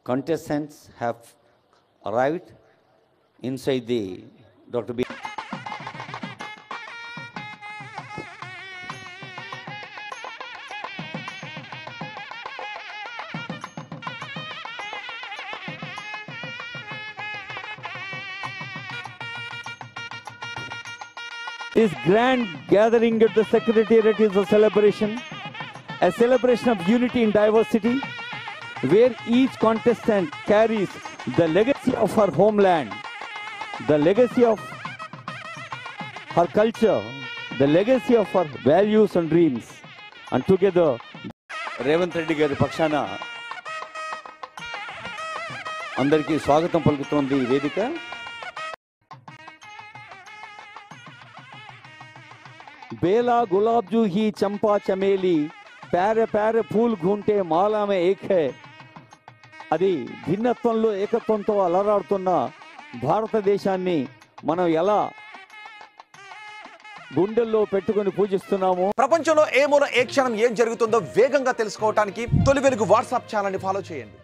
contestants have arrived inside the Dr. B. This grand gathering at the Secretariat is a celebration of unity in diversity, where each contestant carries the legacy of her homeland, the legacy of her culture, the legacy of her values and dreams, and together Revanth Reddy గారి పక్షాన అందరికీ స్వాగతం పలుకుతోంది ఈ వేదిక. बेला गुलाब जूही चंपा चमेली प्यारे प्यारे फूल घूंटे माला में एक है. అది భిన్నత్వంలో ఏకత్వంతో అలరాడుతున్న భారతదేశాన్ని మనం ఎలా గుండెల్లో పెట్టుకొని పూజిస్తున్నాము. ప్రపంచంలో ఏ మూల ఏ క్షణం ఏం జరుగుతుందో వేగంగా తెలుసుకోవడానికి తొలి వెలుగు వాట్సాప్ ఛానల్ని ఫాలో చేయండి.